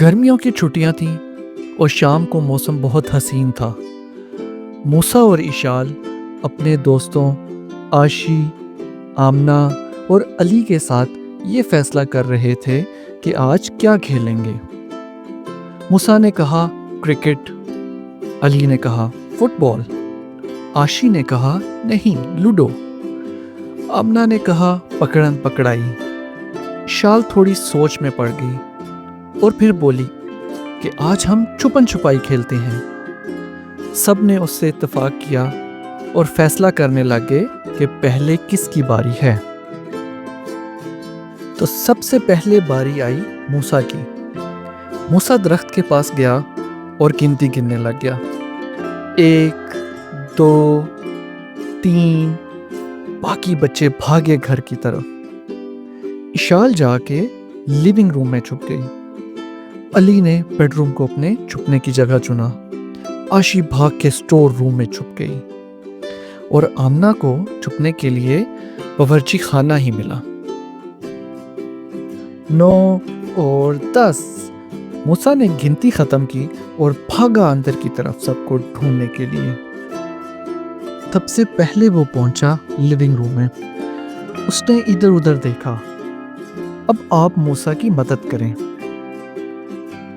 गर्मियों की छुट्टियां थीं और शाम को मौसम बहुत हसीन था। मूसा और इशाल अपने दोस्तों आशी, आमना और अली के साथ ये फैसला कर रहे थे कि आज क्या खेलेंगे। मूसा ने कहा क्रिकेट, अली ने कहा फुटबॉल, आशी ने कहा नहीं लूडो, आमना ने कहा पकड़न पकड़ाई। इशाल थोड़ी सोच में पड़ गई और फिर बोली कि आज हम छुपन छुपाई खेलते हैं। सब ने उससे इत्तेफाक किया और फैसला करने लगे कि पहले किसकी बारी है। तो सबसे पहले बारी आई मूसा की। मूसा दरख्त के पास गया और गिनती गिनने लग गया। 1, 2, 3। बाकी बच्चे भागे घर की तरफ। इशाल जाके लिविंग रूम में छुप गई। अली ने बेडरूम को अपने छुपने की जगह चुना। आशी भाग के स्टोर रूम में छुप गई और आमना को छुपने के लिए बावर्ची खाना ही मिला। 9 और 10। मूसा ने गिनती खत्म की और भागा अंदर की तरफ सबको ढूंढने के लिए। सबसे पहले वो पहुंचा लिविंग रूम में। उसने इधर उधर देखा। अब आप मूसा की मदद करें।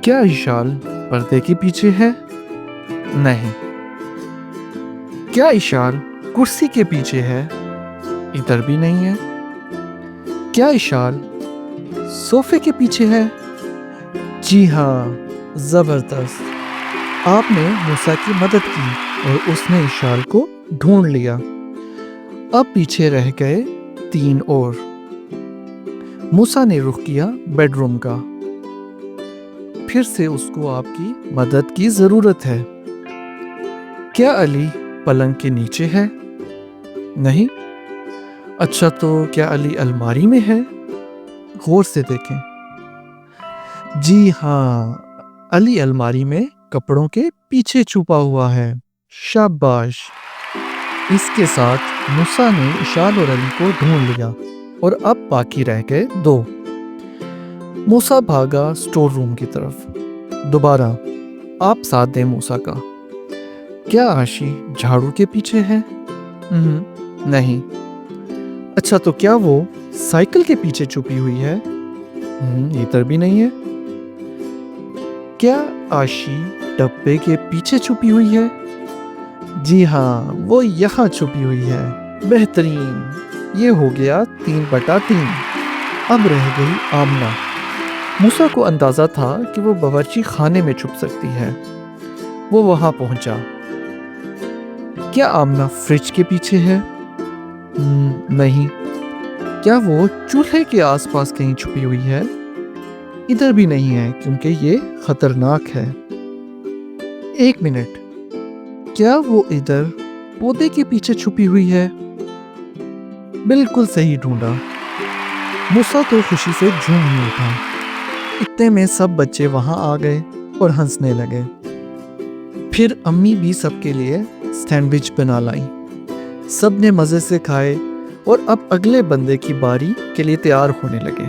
क्या इशाल पर्दे के पीछे है? नहीं। क्या इशाल कुर्सी के पीछे है? इधर भी नहीं है। क्या इशाल सोफे के पीछे है? जी हाँ, जबरदस्त। आपने मूसा की मदद की और उसने इशाल को ढूंढ लिया। अब पीछे रह गए 3 और। मूसा ने रुख किया बेडरूम का। फिर से उसको आपकी मदद की जरूरत है। क्या अली पलंग के नीचे है? नहीं। अच्छा, तो क्या अली अलमारी में है? गौर से देखें। जी हाँ, अली अलमारी में कपड़ों के पीछे छुपा हुआ है। शाबाश। इसके साथ मूसा ने इशाल और अली को ढूंढ लिया और अब बाकी रह गए 2। मूसा भागा स्टोर रूम की तरफ। दोबारा आप साथ दें मूसा का। क्या आशी झाड़ू के पीछे है? नहीं। अच्छा, तो क्या वो साइकिल के पीछे छुपी हुई है? इधर भी नहीं है। क्या आशी डब्बे के पीछे छुपी हुई है? जी हाँ, वो यहाँ छुपी हुई है। बेहतरीन। ये हो गया 3/3। अब रह गई आमना। मूसा को अंदाजा था कि वो बावर्ची खाने में छुप सकती है। वो वहां पहुंचा। क्या आमना फ्रिज के पीछे है? नहीं। क्या वो चूल्हे के आसपास कहीं छुपी हुई है? इधर भी नहीं है क्योंकि ये खतरनाक है। 1 मिनट। क्या वो इधर पौधे के पीछे छुपी हुई है? बिल्कुल सही ढूंढा। मूसा तो खुशी से झूम ही उठा। इतने में सब बच्चे वहां आ गए और हंसने लगे। फिर अम्मी भी सबके लिए सैंडविच बना लाई। सब ने मज़े से खाए और अब अगले बंदे की बारी के लिए तैयार होने लगे।